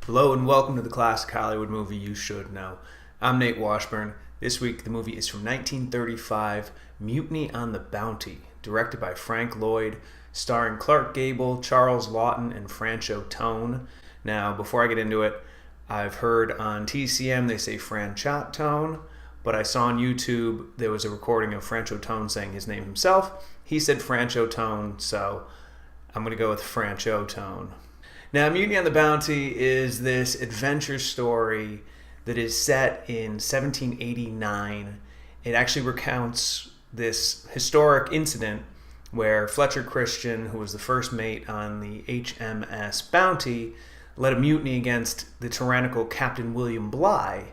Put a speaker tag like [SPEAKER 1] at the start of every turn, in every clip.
[SPEAKER 1] Hello and welcome to the classic Hollywood movie you should know. I'm Nate Washburn. This week the movie is from 1935, Mutiny on the Bounty, directed by Frank Lloyd, starring Clark Gable, Charles Laughton, and Franchot Tone. Now, before I get into it, I've heard on TCM they say Franchot Tone, but I saw on YouTube there was a recording of Franchot Tone saying his name himself. He said Franchot Tone, so I'm going to go with Franchot Tone. Now, Mutiny on the Bounty is this adventure story that is set in 1789. It actually recounts this historic incident where Fletcher Christian, who was the first mate on the HMS Bounty, led a mutiny against the tyrannical Captain William Bligh.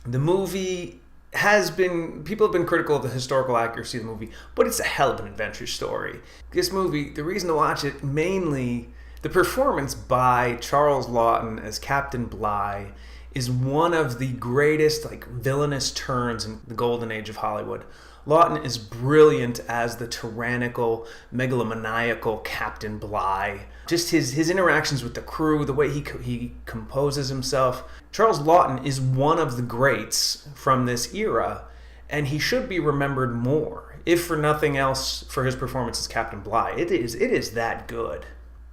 [SPEAKER 1] The movie people have been critical of the historical accuracy of the movie, but it's a hell of an adventure story. This movie, the reason to watch it, mainly the performance by Charles Laughton as Captain Bligh is one of the greatest villainous turns in the golden age of Hollywood. Laughton is brilliant as the tyrannical, megalomaniacal Captain Bligh. Just his interactions with the crew, the way he composes himself. Charles Laughton is one of the greats from this era, and he should be remembered more, if for nothing else, for his performance as Captain Bligh. It is that good.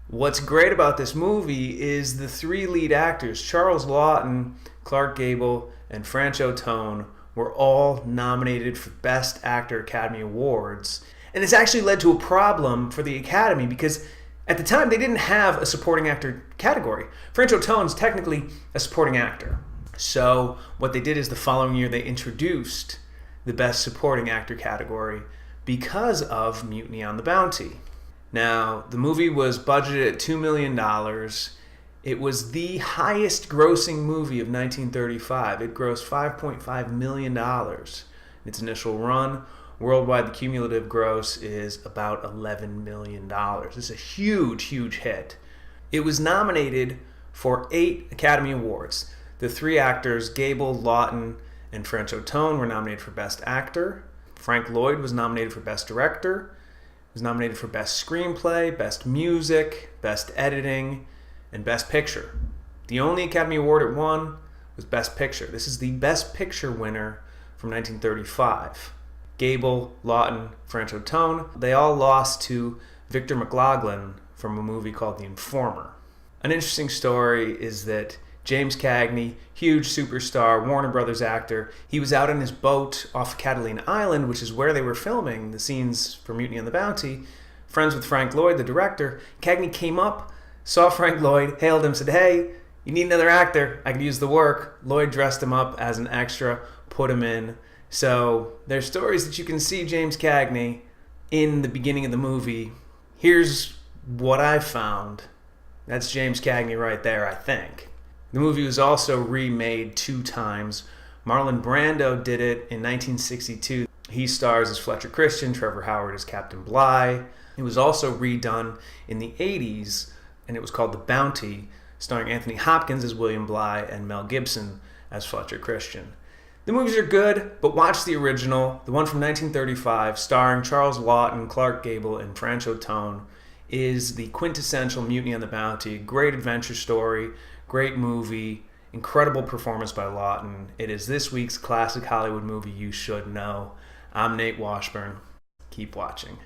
[SPEAKER 1] What's great about this movie is the three lead actors, Charles Laughton, Clark Gable, and Franchot Tone, were all nominated for Best Actor Academy Awards. And this actually led to a problem for the Academy because at the time they didn't have a supporting actor category. Franchot Tone's technically a supporting actor. So what they did is the following year they introduced the Best Supporting Actor category because of Mutiny on the Bounty. Now, the movie was budgeted at $2 million. It was the highest grossing movie of 1935. It grossed $5.5 million in its initial run. Worldwide, the cumulative gross is about $11 million. It's a huge, huge hit. It was nominated for 8 Academy Awards. The three actors, Gable, Laughton, and Franchot Tone, were nominated for Best Actor. Frank Lloyd was nominated for Best Director. Was nominated for Best Screenplay, Best Music, Best Editing, and Best Picture. The only Academy Award it won was Best Picture. This is the Best Picture winner from 1935. Gable, Laughton, Franchot Tone, they all lost to Victor McLaglen from a movie called The Informer. An interesting story is that James Cagney, huge superstar, Warner Brothers actor, he was out on his boat off Catalina Island, which is where they were filming the scenes for Mutiny on the Bounty. Friends with Frank Lloyd, the director. Cagney came up, saw Frank Lloyd, hailed him, said, "Hey, you need another actor. I could use the work." Lloyd dressed him up as an extra, put him in. So there's stories that you can see James Cagney in the beginning of the movie. Here's what I found. That's James Cagney right there, I think. The movie was also remade 2 times. Marlon Brando did it in 1962. He stars as Fletcher Christian, Trevor Howard as Captain Bligh. It was also redone in the 80s, and it was called The Bounty, starring Anthony Hopkins as William Bligh and Mel Gibson as Fletcher Christian. The movies are good, but watch the original, the one from 1935, starring Charles Laughton, Clark Gable, and Franchot Tone, is the quintessential Mutiny on the Bounty. Great adventure story, great movie, incredible performance by Laughton. It is this week's classic Hollywood movie you should know. I'm Nate Washburn. Keep watching.